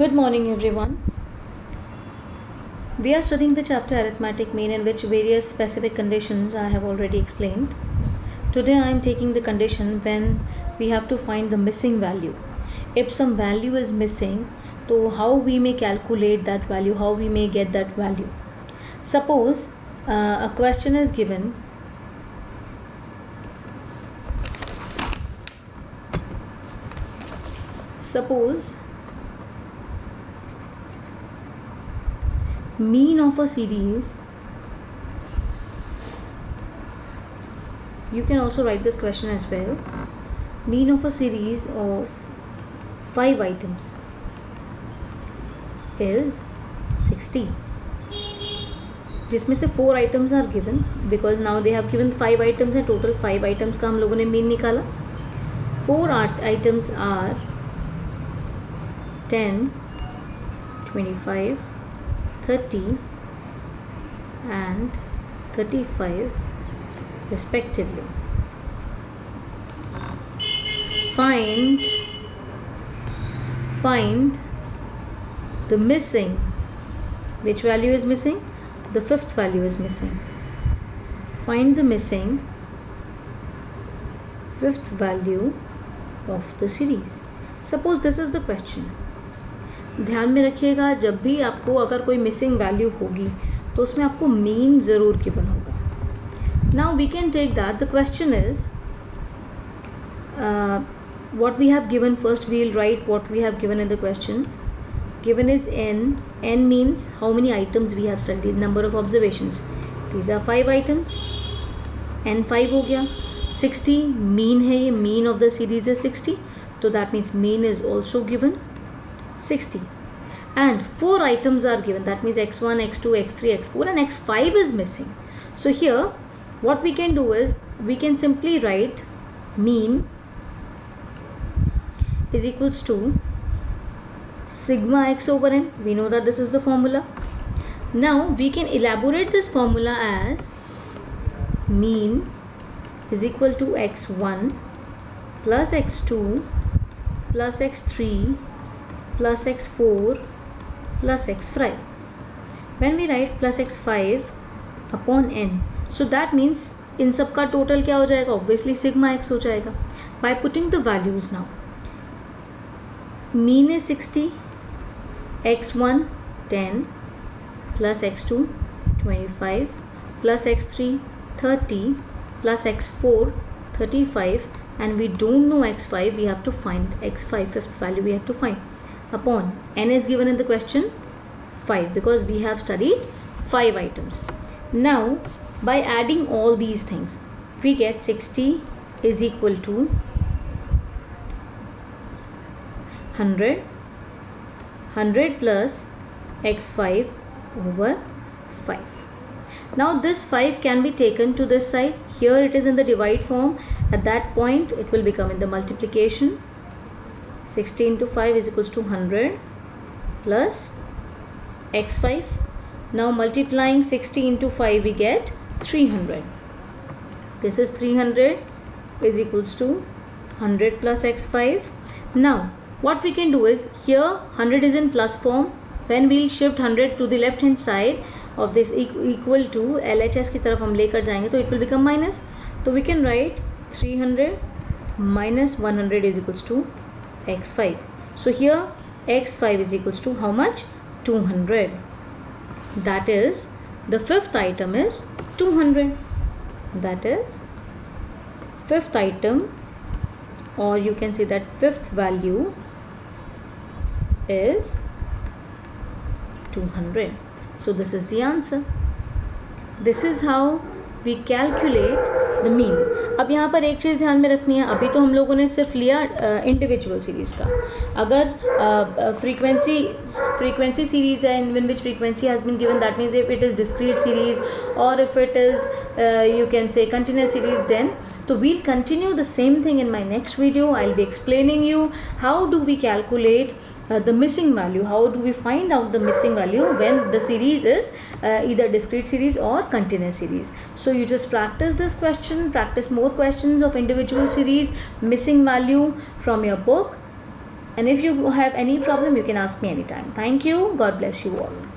Good morning, everyone. We are studying the chapter Arithmetic Mean, in which various specific conditions I have already explained. Today I am taking the condition when we have to find the missing value. If some value is missing, so how we may calculate that value, how we may get that value. Suppose a question is given. Suppose mean of a series, you can also write this question as well. Mean of a series of 5 items is 60, जिसमें से 4 items are given because now they have given 5 items and total 5 items का हम लोगों ने mean निकाला. 4 items are 10, 25, 30 and 35 respectively. Find the missing. Which value is missing? The fifth value is missing. Find the missing fifth value of the series. Suppose this is the question. ध्यान में रखिएगा, जब भी आपको अगर कोई मिसिंग वैल्यू होगी तो उसमें आपको मीन ज़रूर गिवन होगा. Now we can take that the question is what we have given. First we will write what we have given in the question. Given is n. N means how many items we have studied, number of observations. These are 5 items. n 5 हो गया. 60 mean है, ये mean of the series is 60, so that means mean is also given 60. And 4 items are given, that means x1, x2, x3, x4 and x5 is missing. So here what we can do is we can simply write mean is equals to sigma x over n. We know that this is the formula. Now we can elaborate this formula as mean is equal to x1 plus x2 plus x3 plus x4 plus x5. When we write plus x5 upon n, so that means इन सब का total क्या हो जाएगा? Obviously sigma x हो जाएगा. By putting the values now, mean is 60, x1 10 plus x2 25 plus x3 30 plus x4 35 and we don't know x5. We have to find x5, fifth value we have to find. Upon n is given in the question 5 because we have studied 5 items. Now by adding all these things we get 60 is equal to 100 plus x5 over 5. Now this 5 can be taken to this side. Here it is in the divide form. At that point it will become in the multiplication. 60 into 5 is equals to 100 plus x5. Now multiplying 60 into 5 we get 300. This is 300 is equals to 100 plus x5. Now what we can do is, here 100 is in plus form. When we will shift 100 to the left hand side of this equal to LHS की तरफ हम लेकर जाएंगे तो it will become minus. So we can write 300 minus 100 is equals to x5. So here x5 is equals to how much? 200. That is the fifth item is 200. That is fifth item, or you can say that fifth value is 200. So this is the answer. This is how we calculate the mean. अब यहाँ पर एक चीज़ ध्यान में रखनी है. अभी तो हम लोगों ने सिर्फ लिया इंडिविजुअल सीरीज़ का. अगर frequency series है in which frequency has been given, that means if it is discrete series or if it is you can say continuous series, then so we'll continue the same thing in my next video. I'll be explaining you how do we calculate the missing value, how do we find out the missing value when the series is either discrete series or continuous series. So you just practice this question, practice more questions of individual series, missing value from your book. And if you have any problem, you can ask me anytime. Thank you. God bless you all.